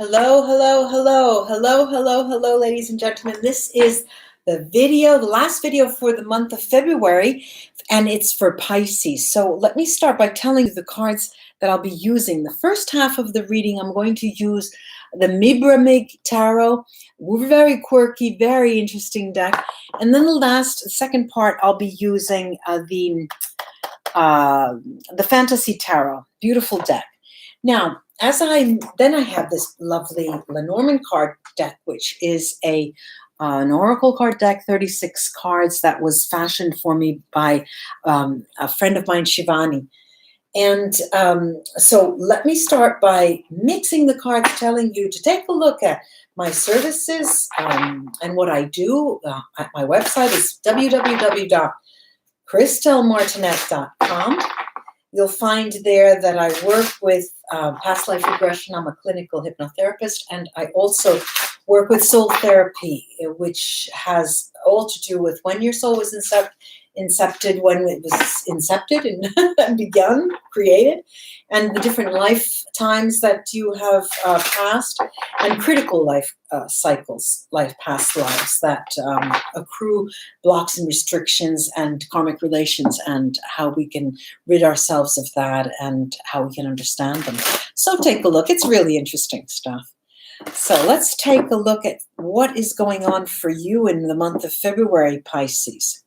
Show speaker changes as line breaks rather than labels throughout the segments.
Hello, hello, hello, hello, hello, hello, ladies and gentlemen. This is the last video for the month of February, and it's for Pisces. So let me start by telling you the cards that I'll be using. The first half of the reading, I'm going to use the Mibramig Tarot. Very quirky, very interesting deck. And then the second part, I'll be using the Fantasy Tarot. Beautiful deck. Now, then I have this lovely Lenormand card deck, which is an oracle card deck, 36 cards that was fashioned for me by a friend of mine, Shivani. And so let me start by mixing the cards, telling you to take a look at my services and what I do. At my website is www.christellemartinette.com. You'll find there that I work with past life regression. I'm a clinical hypnotherapist, and I also work with soul therapy, which has all to do with when your soul was incepted, when it was incepted and begun, created, and the different lifetimes that you have passed, and critical life cycles, past lives that accrue blocks and restrictions and karmic relations, and how we can rid ourselves of that and how we can understand them. So take a look. It's really interesting stuff. So let's take a look at what is going on for you in the month of February, Pisces.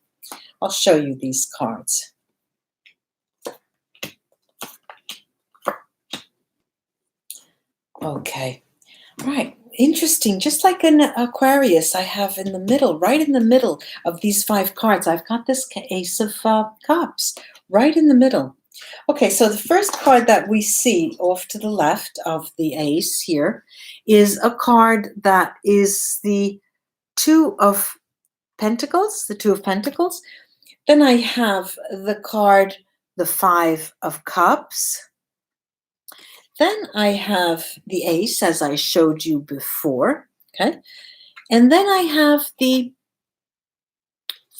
I'll show you these cards. Okay. All right. Interesting. Just like an Aquarius, I have in the middle, right in the middle of these 5 cards, I've got this Ace of Cups right in the middle. Okay, so the first card that we see off to the left of the Ace here is a card that is the Two of Pentacles, the Two of Pentacles. Then I have the card, the 5 of Cups. Then I have the Ace, as I showed you before, okay? And then I have the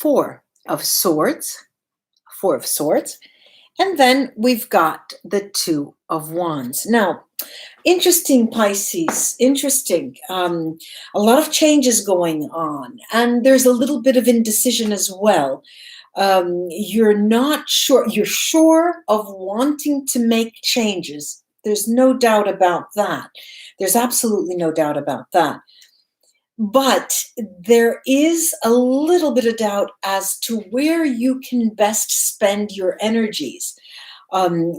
4 of Swords, And then we've got the 2 of Wands. Now, interesting, Pisces, interesting. A lot of changes going on, and there's a little bit of indecision as well. You're not sure. You're sure of wanting to make changes. There's no doubt about that. There's absolutely no doubt about that. But there is a little bit of doubt as to where you can best spend your energies.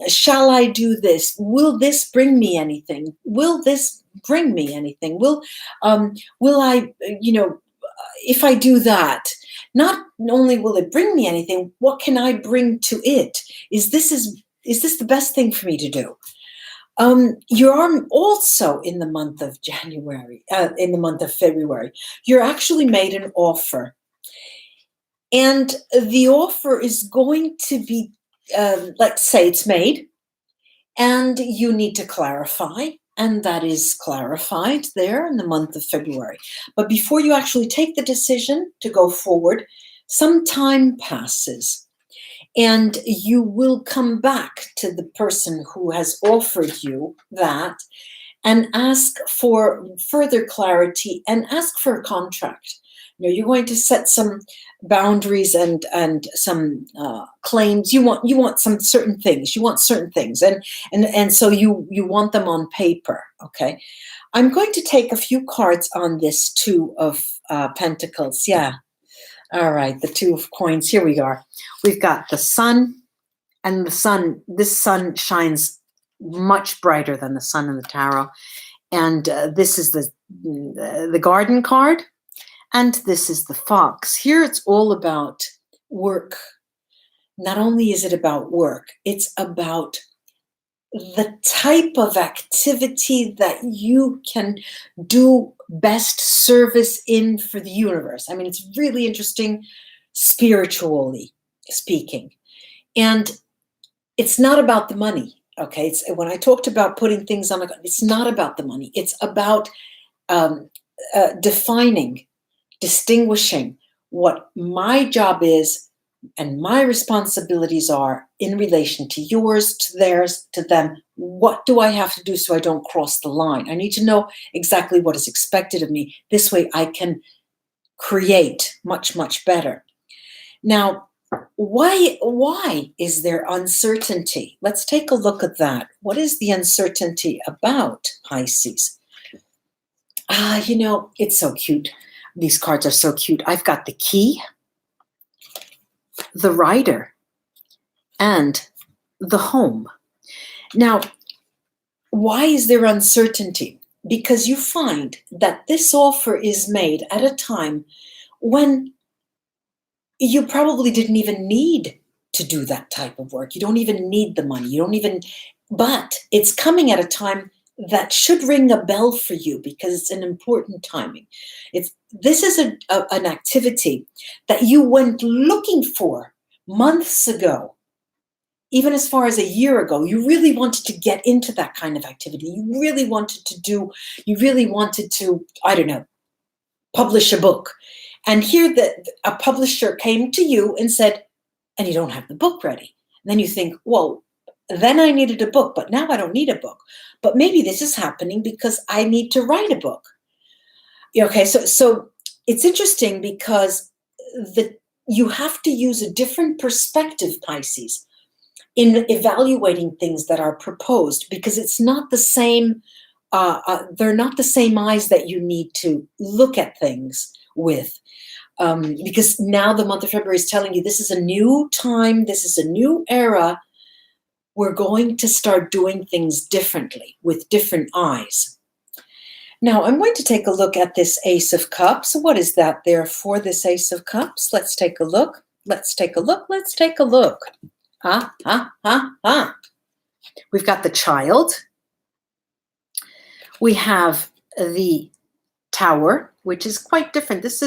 Shall I do this? Will this bring me anything? Will this bring me anything? Will I, if I do that, not only will it bring me anything, what can I bring to it? Is this the best thing for me to do? You're also in the month of February, you're actually made an offer. And the offer is going to be, let's say it's made, and you need to clarify, and that is clarified there in the month of February. But before you actually take the decision to go forward, some time passes. And you will come back to the person who has offered you that and ask for further clarity and ask for a contract. You're going to set some boundaries and some claims. You want some certain things. You want certain things, and so you want them on paper. Okay, I'm going to take a few cards on this 2 of Pentacles. Yeah. All right, the 2 of Coins. Here we are. We've got the sun, and the sun. This sun shines much brighter than the sun in the tarot. And this is the Garden card, and this is the Fox. Here it's all about work. Not only is it about work, it's about the type of activity that you can do best service in for the universe. I mean, it's really interesting spiritually speaking. And it's not about the money, okay? When I talked about putting things on, it's not about the money. It's about defining, distinguishing what my job is And my responsibilities are in relation to yours, to theirs, to them. What do I have to do so I don't cross the line? I need to know exactly what is expected of me. This way I can create much, much better. Now, why is there uncertainty? Let's take a look at that. What is the uncertainty about, Pisces? It's so cute. These cards are so cute. I've got the key, the rider, and the home. Now, why is there uncertainty? Because you find that this offer is made at a time when you probably didn't even need to do that type of work. You don't even need the money. But it's coming at a time that should ring a bell for you because it's an important timing. This is an activity that you went looking for months ago, even as far as a year ago. You really wanted to get into that kind of activity. You really wanted to, I don't know, publish a book. And here a publisher came to you and said, and you don't have the book ready. And then you think, well, then I needed a book, but now I don't need a book. But maybe this is happening because I need to write a book. Okay, so it's interesting because you have to use a different perspective, Pisces, in evaluating things that are proposed, because it's not the same, they're not the same eyes that you need to look at things with. Because now the month of February is telling you this is a new time, this is a new era. We're going to start doing things differently with different eyes. Now, I'm going to take a look at this Ace of Cups. What is that there for, this Ace of Cups? Let's take a look. Let's take a look. Let's take a look. We've got the Child. We have the Tower, which is quite different. This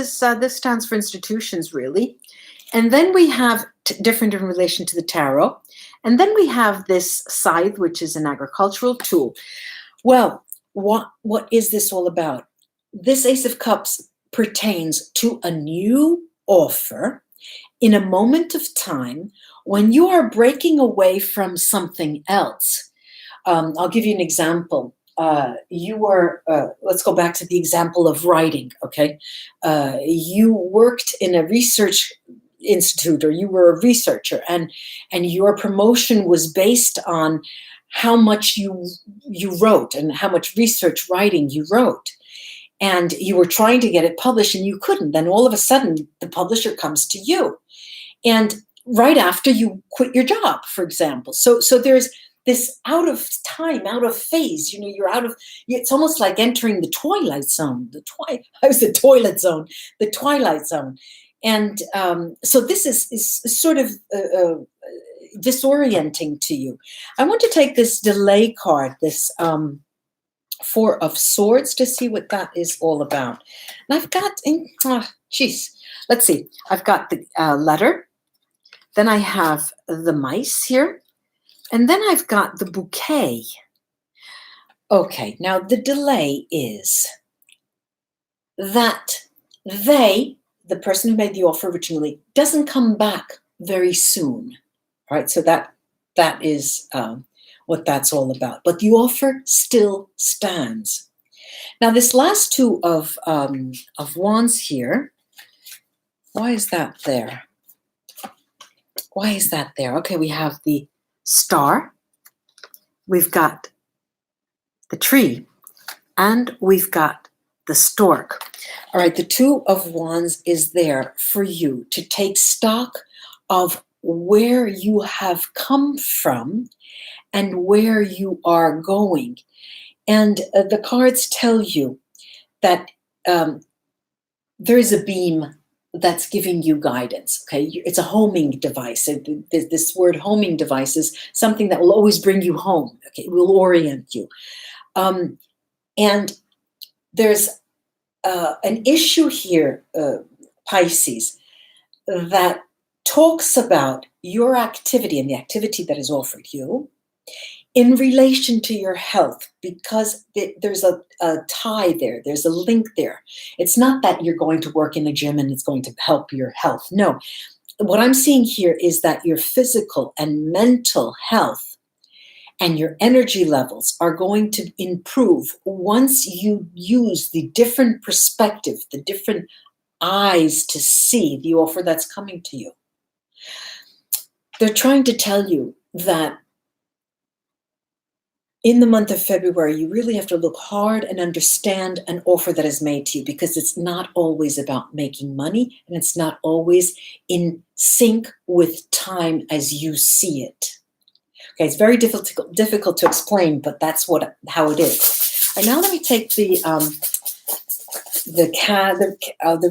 stands for institutions, really. And then we have different in relation to the Tarot. And then we have this Scythe, which is an agricultural tool. Well, what is this all about? This Ace of Cups pertains to a new offer in a moment of time when you are breaking away from something else. I'll give you an example. Let's go back to the example of writing, okay? You worked in a research institute, or you were a researcher, and your promotion was based on how much you wrote and how much research writing you wrote. And you were trying to get it published and you couldn't. Then all of a sudden, the publisher comes to you. And right after you quit your job, for example. So there's this out of time, out of phase, you're out of, it's almost like entering the twilight zone, the twilight zone. And so this is sort of disorienting to you. I want to take this delay card, this Four of Swords, to see what that is all about. And I've got, let's see. I've got the letter. Then I have the mice here. And then I've got the bouquet. Okay, now the delay is that the person who made the offer originally, doesn't come back very soon. All right, so that is what that's all about. But the offer still stands. Now, this last two of wands here, why is that there? Why is that there? Okay, we have the Star, we've got the Tree, and we've got the Stork. All right, the Two of Wands is there for you to take stock of where you have come from and where you are going. And the cards tell you that there is a beam that's giving you guidance, okay? It's a homing device. This word homing device is something that will always bring you home, okay? It will orient you. And there's an issue here, Pisces, that talks about your activity and the activity that is offered you in relation to your health, because there's a tie there, there's a link there. It's not that you're going to work in a gym and it's going to help your health. No, what I'm seeing here is that your physical and mental health and your energy levels are going to improve once you use the different perspective, the different eyes to see the offer that's coming to you. They're trying to tell you that in the month of February, you really have to look hard and understand an offer that is made to you, because it's not always about making money, and it's not always in sync with time as you see it. Okay, it's very difficult to explain, but that's how it is. All right, now let me take the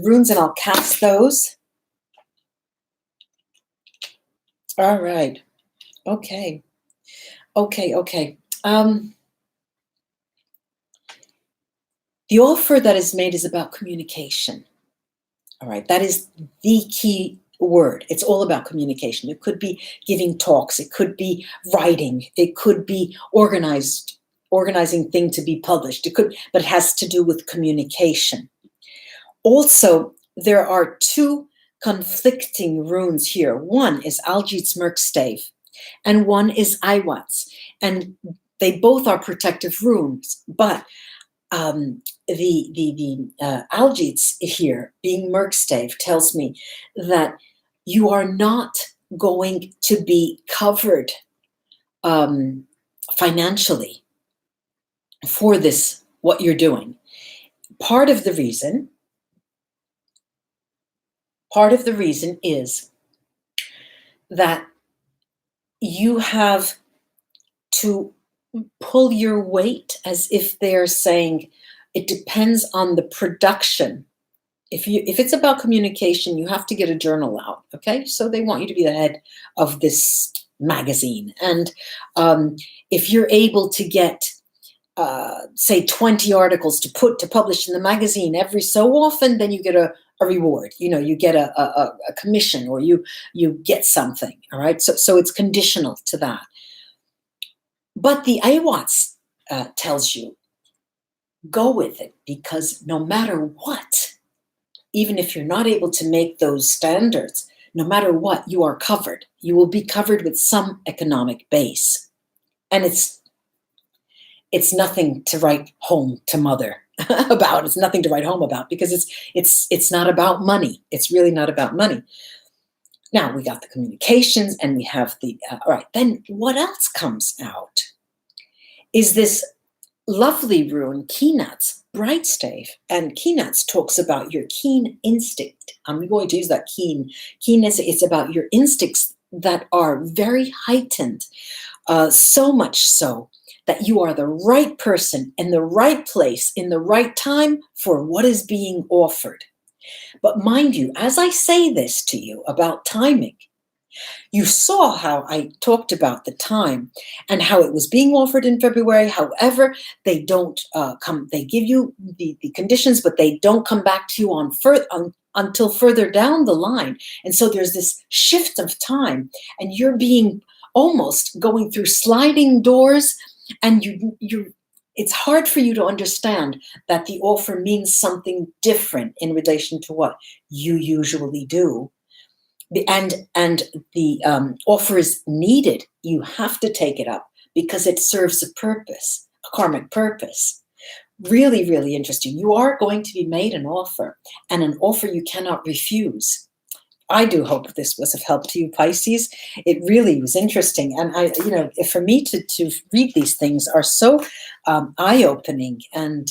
runes, and I'll cast those. All right. Okay. The offer that is made is about communication. All right, that is the key word. It's all about communication. It could be giving talks. It could be writing. It could be organizing thing to be published. But it has to do with communication. Also, there are two conflicting runes here. One is Algid's Merkstave, and one is Iwat's, and they both are protective runes. But the Algid's here, being Merkstave, tells me that you are not going to be covered financially for this, what you're doing. Part of the reason is that you have to pull your weight, as if they're saying it depends on the production. If it's about communication, you have to get a journal out, okay? So they want you to be the head of this magazine. And if you're able to get, say, 20 articles to publish in the magazine every so often, then you get a reward. You get a commission, or you get something, all right? So it's conditional to that. But the Iwat's tells you, go with it, because no matter what, even if you're not able to make those standards, no matter what, you are covered. You will be covered with some economic base. And it's nothing to write home to mother about. It's nothing to write home about, because it's not about money. It's really not about money. Now, we got the communications, and we have the, all right, then what else comes out is this lovely rune, Kinat's Brightstave. And Kinat's talks about your keen instinct. I'm going to use that keenness. It's about your instincts that are very heightened, so much so that you are the right person in the right place in the right time for what is being offered. But mind you, as I say this to you about timing, you saw how I talked about the time and how it was being offered in February. However, they don't they give you the conditions, but they don't come back to you until further down the line. And so there's this shift of time, and you're being almost going through sliding doors, and it's hard for you to understand that the offer means something different in relation to what you usually do. And the offer is needed. You have to take it up because it serves a purpose, a karmic purpose. Really, really interesting. You are going to be made an offer, and an offer you cannot refuse. I do hope this was of help to you, Pisces. It really was interesting. And for me to read these things are so eye-opening and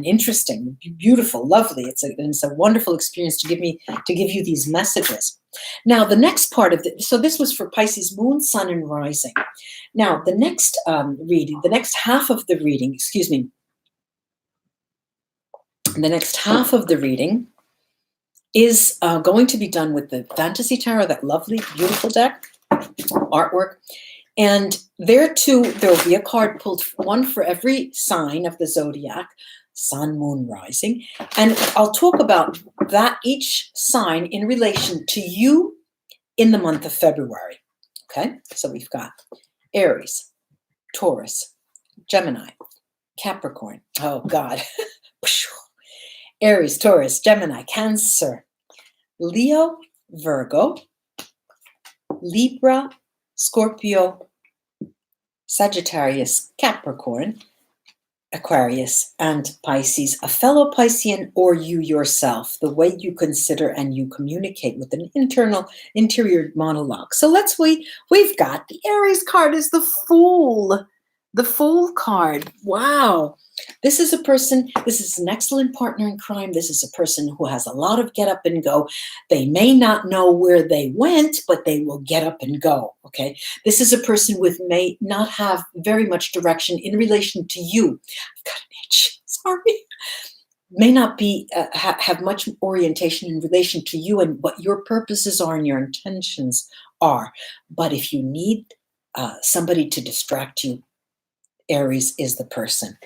interesting, beautiful, lovely. It's a wonderful experience to give you these messages. Now, the next part of so this was for Pisces moon, sun, and rising. Now, the next reading, the next half of the reading, the next half of the reading is going to be done with the Fantasy Tarot, that lovely, beautiful deck, artwork. And there too, there will be a card pulled, one for every sign of the Zodiac, sun, moon, rising. And I'll talk about that, each sign in relation to you in the month of February. Okay, so we've got Aries, Taurus, Gemini, Capricorn. Oh God. Aries, Taurus, Gemini, Cancer, Leo, Virgo, Libra, Scorpio, Sagittarius, Capricorn, Aquarius, and Pisces, a fellow Piscean or you yourself, the way you consider and you communicate with an interior monologue. So we've got the Aries card is the Fool card. Wow. This is an excellent partner in crime. This is a person who has a lot of get up and go. They may not know where they went, but they will get up and go, okay? This is a person may not have very much direction in relation to you. I've got an itch, sorry. May not be have much orientation in relation to you and what your purposes are and your intentions are. But if you need somebody to distract you, Aries is the person.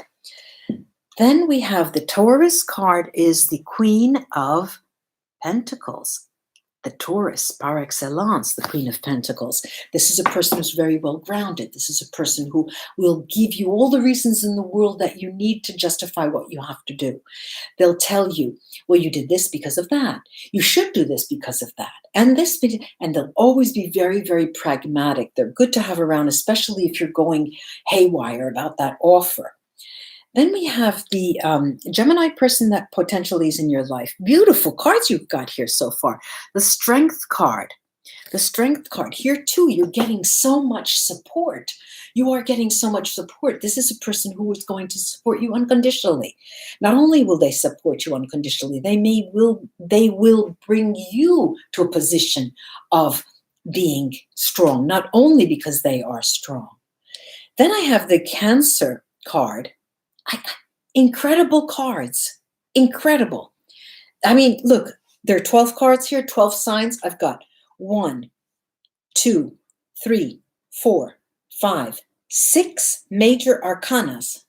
Then we have the Taurus card is the Queen of Pentacles. The Taurus, par excellence, the Queen of Pentacles. This is a person who's very well grounded. This is a person who will give you all the reasons in the world that you need to justify what you have to do. They'll tell you, well, you did this because of that. You should do this because of that. And they'll always be very, very pragmatic. They're good to have around, especially if you're going haywire about that offer. Then we have the Gemini person that potentially is in your life. Beautiful cards you've got here so far. The Strength card. The Strength card. Here too, you're getting so much support. You are getting so much support. This is a person who is going to support you unconditionally. Not only will they support you unconditionally, they will bring you to a position of being strong, not only because they are strong. Then I have the Cancer card. Incredible cards. Incredible. I mean, look, there are 12 cards here, 12 signs. I've got 1, 2, 3, 4, 5, 6 major arcanas.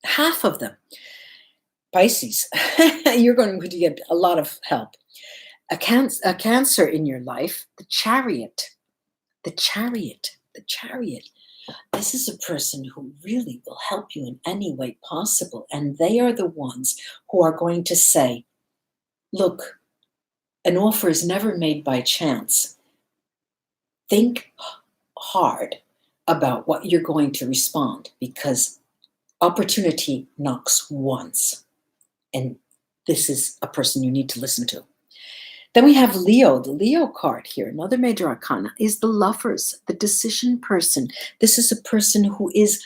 Half of them. Pisces, you're going to get a lot of help. A Cancer in your life, the Chariot. The Chariot. The Chariot. This is a person who really will help you in any way possible. And they are the ones who are going to say, look, an offer is never made by chance. Think hard about what you're going to respond, because opportunity knocks once. And this is a person you need to listen to. Then we have Leo, the Leo card here. Another major arcana is the Lovers, the decision person. This is a person who is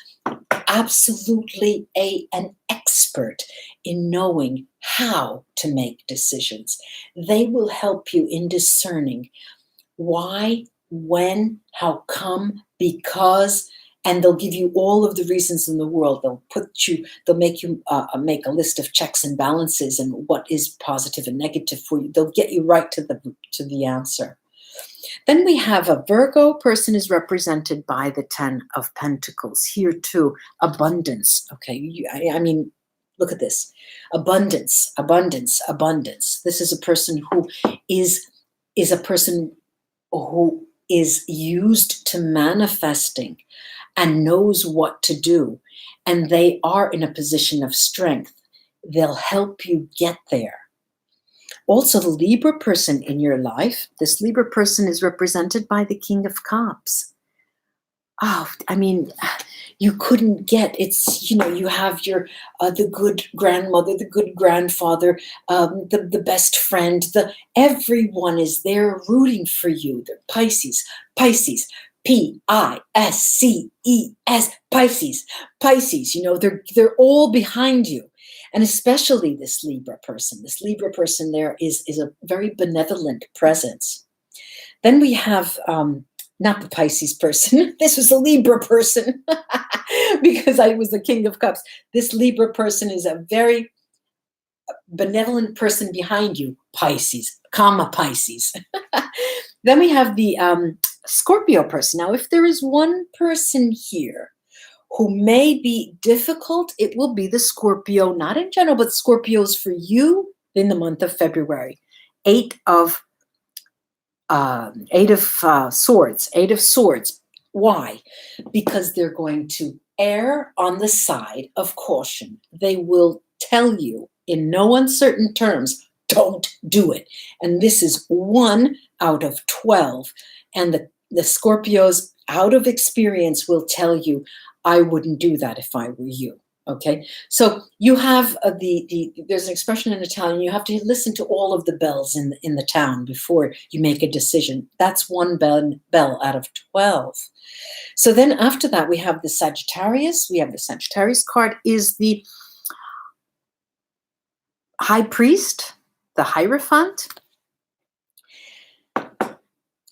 absolutely an expert in knowing how to make decisions. They will help you in discerning why, when, how come, because, and they'll give you all of the reasons in the world. They'll make you make a list of checks and balances and what is positive and negative for you. They'll get you right to the answer. Then we have a Virgo person is represented by the 10 of Pentacles. Here too, abundance. Okay, I mean, look at this. Abundance, abundance, abundance. This is a person who is a person who is used to manifesting and knows what to do, and they are in a position of strength. They'll help you get there. Also, the Libra person in your life, this Libra person is represented by the King of Cups. Oh, I mean, you couldn't get, it's, you have the good grandmother, the good grandfather, the best friend, everyone is there rooting for you. They're Pisces, P-I-S-C-E-S, Pisces, they're all behind you. And especially this Libra person. This Libra person there is a very benevolent presence. Then we have, not the Pisces person. This was a Libra person because I was the King of Cups. This Libra person is a very benevolent person behind you, Pisces, comma Pisces. Then we have the Scorpio person. Now, if there is one person here who may be difficult, it will be the Scorpio, not in general, but Scorpios for you in the month of February. Eight of Swords. Why? Because they're going to err on the side of caution. They will tell you in no uncertain terms, don't do it. And this is 1 out of 12. And the Scorpios, out of experience, will tell you, I wouldn't do that if I were you. Okay, so you have there's an expression in Italian, you have to listen to all of the bells in the town before you make a decision. That's one bell out of 12. So then after that, we have the Sagittarius. We have the Sagittarius card is the High Priest, the Hierophant.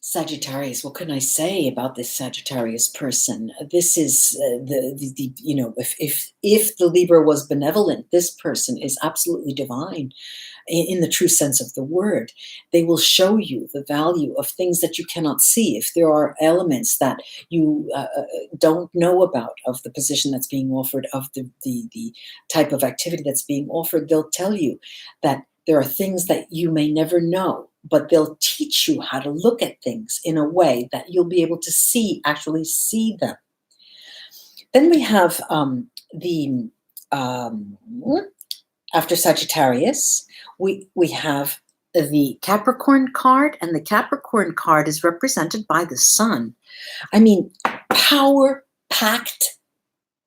Sagittarius, what can I say about this Sagittarius person? This is the you know, if the Libra was benevolent, this person is absolutely divine in the true sense of the word. They will show you the value of things that you cannot see. If there are elements that you don't know about of the position that's being offered, of the type of activity that's being offered, they'll tell you that there are things that you may never know, but they'll teach you how to look at things in a way that you'll be able to actually see them. Then we have after Sagittarius, we have the Capricorn card, and the Capricorn card is represented by the sun. I mean, power-packed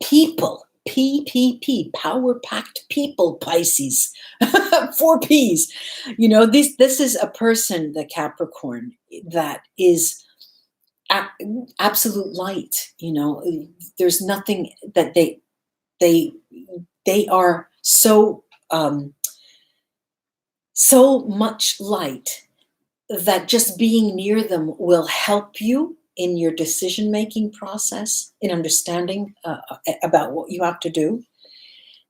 people. PPP, power-packed people, Pisces. 4 Ps. You know, this is a person, the Capricorn, that is absolute light. You know, there's nothing that they are so so much light that just being near them will help you in your decision-making process, in understanding about what you have to do.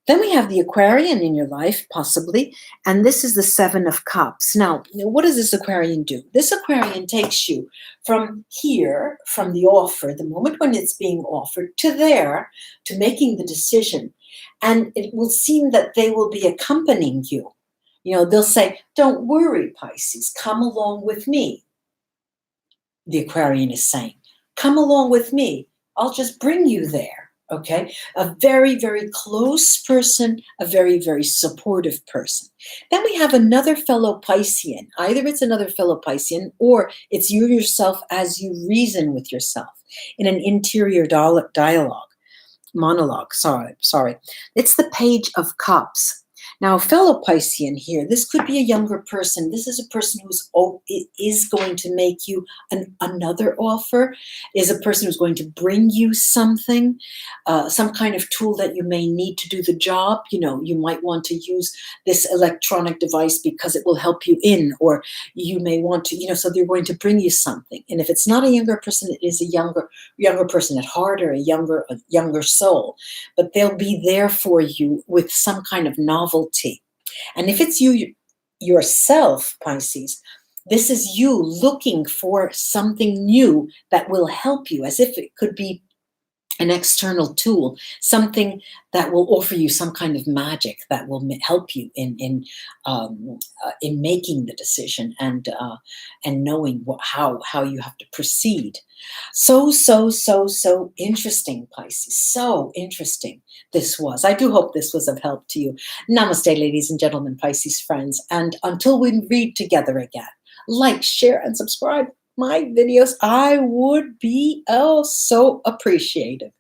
Then we have the Aquarian in your life, possibly, and this is the 7 of Cups. Now, what does this Aquarian do? This Aquarian takes you from here, from the offer, the moment when it's being offered, to there, to making the decision. And it will seem that they will be accompanying you. You know, they'll say, don't worry, Pisces, come along with me. The Aquarian is saying, come along with me. I'll just bring you there. Okay. A very, very close person, a very, very supportive person. Then we have another fellow Piscean. Either it's another fellow Piscean or it's you yourself as you reason with yourself in an interior monologue. Sorry. It's the Page of Cups. Now, a fellow Piscean here, this could be a younger person. This is a person is going to make you another offer, is a person who's going to bring you something, some kind of tool that you may need to do the job. You know, you might want to use this electronic device because it will help you in, or you may want to, you know, so they're going to bring you something. And if it's not a younger person, it is a younger person at heart, or a younger soul. But they'll be there for you with some kind of novelty. And if it's you yourself, Pisces, this is you looking for something new that will help you, as if it could be an external tool, something that will offer you some kind of magic that will help you in making the decision and knowing how you have to proceed. So interesting, Pisces. So interesting this was. I do hope this was of help to you. Namaste, ladies and gentlemen, Pisces friends. And until we read together again, like, share, and subscribe my videos. I would be so appreciative.